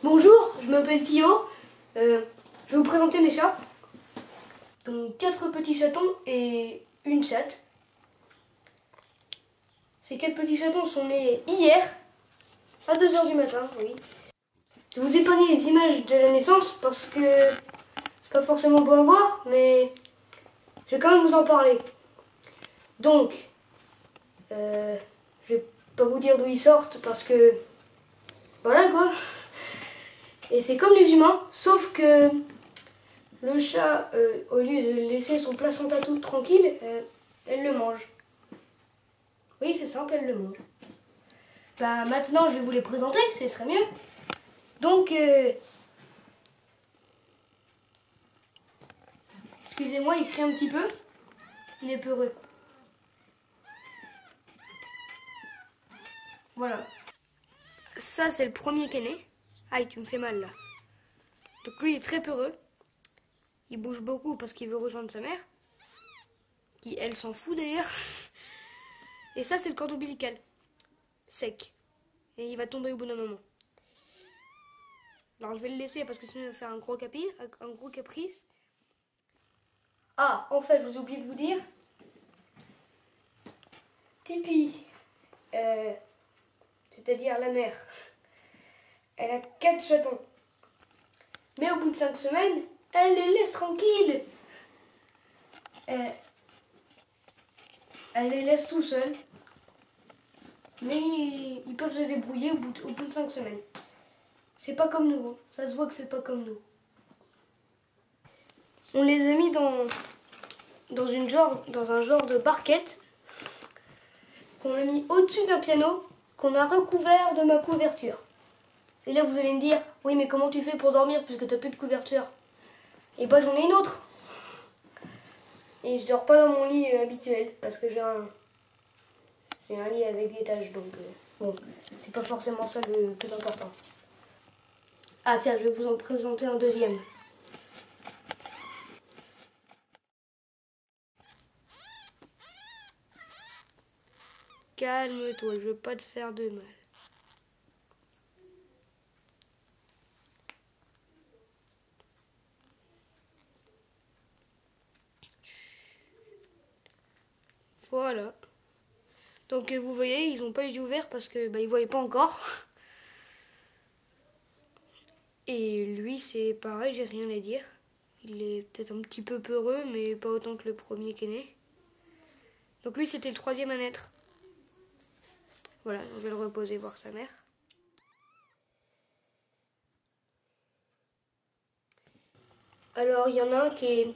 Bonjour, je m'appelle Thio. Je vais vous présenter mes chats. Donc 4 petits chatons et une chatte. Ces 4 petits chatons sont nés hier à 2 h du matin, oui. Je vous ai épargné les images de la naissance parce que c'est pas forcément beau à voir, mais je vais quand même vous en parler. Donc, je vais pas vous dire d'où ils sortent parce que voilà quoi. Et c'est comme les humains, sauf que le chat, au lieu de laisser son placenta tout tranquille, elle le mange. Oui, c'est simple, elle le mange. Bah maintenant, je vais vous les présenter, ce serait mieux. Donc, excusez-moi, il crie un petit peu. Il est peureux. Voilà. Ça, c'est le premier qui est né. Aïe, tu me fais mal là. Donc lui, il est très peureux. Il bouge beaucoup parce qu'il veut rejoindre sa mère. Qui, elle, s'en fout d'ailleurs. Et ça, c'est le cordon ombilical. Sec. Et il va tomber au bout d'un moment. Alors, je vais le laisser parce que sinon, il va faire un gros caprice. Ah, en fait, je vous ai oublié de vous dire. Tipeee, c'est-à-dire la mère, elle a 4 chatons. Mais au bout de 5 semaines, elle les laisse tranquilles. Elle les laisse tout seuls. Mais ils peuvent se débrouiller au bout de 5 semaines. C'est pas comme nous, hein. Ça se voit que c'est pas comme nous. On les a mis dans un genre de barquette qu'on a mis au-dessus d'un piano qu'on a recouvert de ma couverture. Et là vous allez me dire, oui mais comment tu fais pour dormir puisque tu n'as plus de couverture? Et bah j'en ai une autre. Et je dors pas dans mon lit habituel parce que j'ai un lit avec des taches, donc bon, c'est pas forcément ça le plus important. Ah tiens, je vais vous en présenter un deuxième. Calme-toi, je veux pas te faire de mal. Voilà. Donc vous voyez, ils n'ont pas les yeux ouverts parce que ils voyaient pas encore. Et lui c'est pareil, j'ai rien à dire. Il est peut-être un petit peu peureux, mais pas autant que le premier qui est né. Donc lui c'était le 3e à naître. Voilà, on va le reposer voir sa mère. Alors il y en a un qui est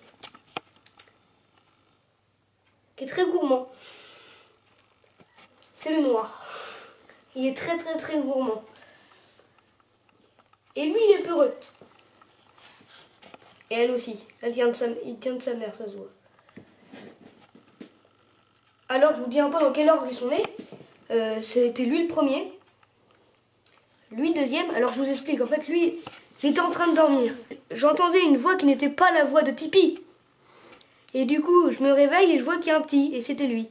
très gourmand. C'est le noir. Il est très très très gourmand. Et lui il est peureux. Et elle aussi. Il tient de sa mère, ça se voit. Alors je vous dis un peu dans quel ordre ils sont nés. C'était lui le premier. Lui le deuxième. Alors je vous explique. En fait lui, j'étais en train de dormir. J'entendais une voix qui n'était pas la voix de Tipeee. Et du coup je me réveille et je vois qu'il y a un petit. Et c'était lui.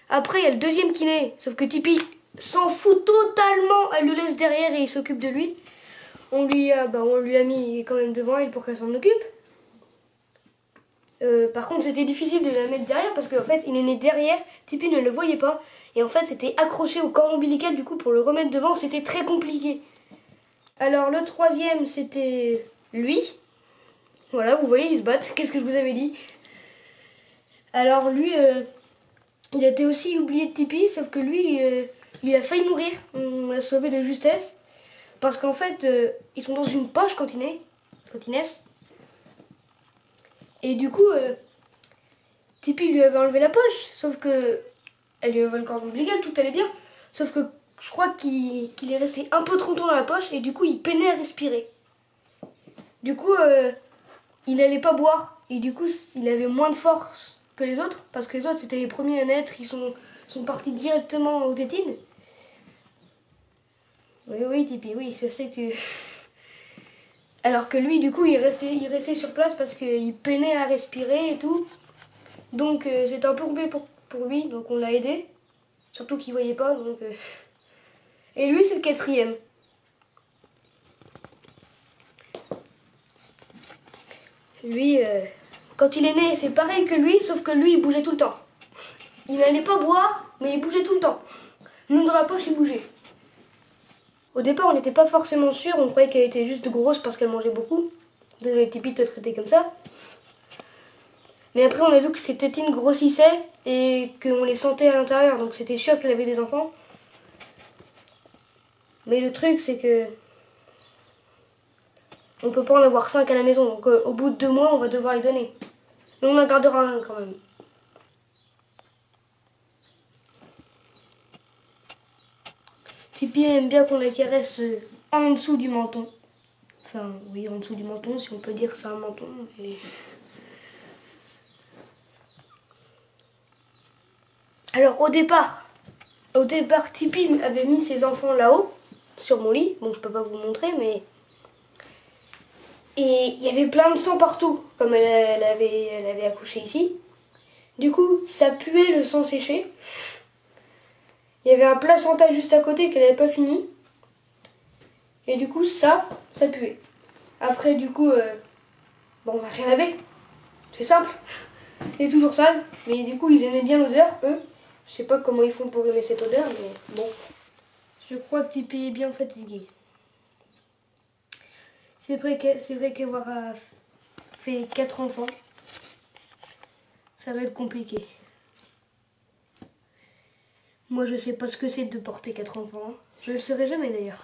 Après il y a le deuxième qui naît. Sauf que Tipeee s'en fout totalement. Elle le laisse derrière et il s'occupe de lui. On lui a mis quand même devant elle pour qu'elle s'en occupe. Par contre c'était difficile de la mettre derrière parce qu'en fait il est né derrière, Tipeee ne le voyait pas et en fait c'était accroché au cordon ombilical, du coup pour le remettre devant c'était très compliqué. Alors le 3e c'était lui, voilà vous voyez ils se battent, qu'est-ce que je vous avais dit. Alors lui il a été aussi oublié de Tipeee, sauf que lui il a failli mourir, on l'a sauvé de justesse parce qu'en fait ils sont dans une poche quand ils naissent. Et du coup, Tipeee lui avait enlevé la poche, sauf que elle lui avait enlevé le cordon ombilical, tout allait bien. Sauf que je crois qu'il est resté un peu trop longtemps dans la poche et du coup il peinait à respirer. Du coup, il n'allait pas boire et du coup il avait moins de force que les autres parce que les autres c'était les premiers à naître, ils sont partis directement aux tétines. Oui, Tipeee, oui, je sais que alors que lui, du coup, il restait sur place parce qu'il peinait à respirer et tout. Donc c'était un peu compliqué pour lui, donc on l'a aidé. Surtout qu'il voyait pas, donc... Et lui, c'est le 4e. Lui, quand il est né, c'est pareil que lui, sauf que lui, il bougeait tout le temps. Il n'allait pas boire, mais il bougeait tout le temps. Même dans la poche, il bougeait. Au départ, on n'était pas forcément sûr, on croyait qu'elle était juste grosse parce qu'elle mangeait beaucoup. Désolé Tipeee de te traiter comme ça. Mais après, on a vu que ses tétines grossissaient et qu'on les sentait à l'intérieur, donc c'était sûr qu'elle avait des enfants. Mais le truc, c'est que on peut pas en avoir 5 à la maison, donc au bout de 2 mois, on va devoir les donner. Mais on en gardera un quand même. Tipeee aime bien qu'on la caresse en dessous du menton. Enfin, oui, en dessous du menton, si on peut dire c'est un menton. Et... Alors, au départ, Tipeee avait mis ses enfants là-haut, sur mon lit. Bon, je peux pas vous montrer, mais... Et il y avait plein de sang partout, comme elle avait accouché ici. Du coup, ça puait le sang séché. Il y avait un placenta juste à côté qu'elle n'avait pas fini. Et du coup, ça puait. Après, du coup, bon, on n'a rien lavé. C'est simple. Il est toujours sale. Mais du coup, ils aimaient bien l'odeur, eux. Je sais pas comment ils font pour aimer cette odeur, mais bon. Je crois que Tipeee est bien fatigué. C'est vrai qu'avoir fait 4 enfants, ça doit être compliqué. Moi, je sais pas ce que c'est de porter 4 enfants. Je le saurai jamais d'ailleurs.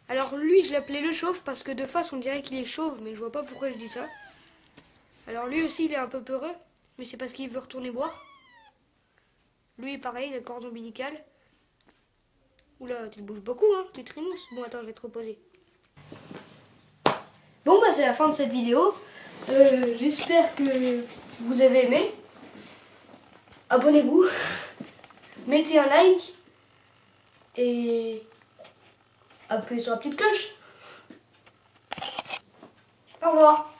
Alors lui, je l'appelais le chauve parce que de face, on dirait qu'il est chauve, mais je vois pas pourquoi je dis ça. Alors lui aussi, il est un peu peureux, mais c'est parce qu'il veut retourner boire. Lui, pareil, il a le cordon ombilical. Oula, tu bouges beaucoup, hein, tu trimousses. Bon, attends, je vais te reposer. Bon, bah, c'est la fin de cette vidéo. J'espère que vous avez aimé. Abonnez-vous. Mettez un like. Et appuyez sur la petite cloche. Au revoir.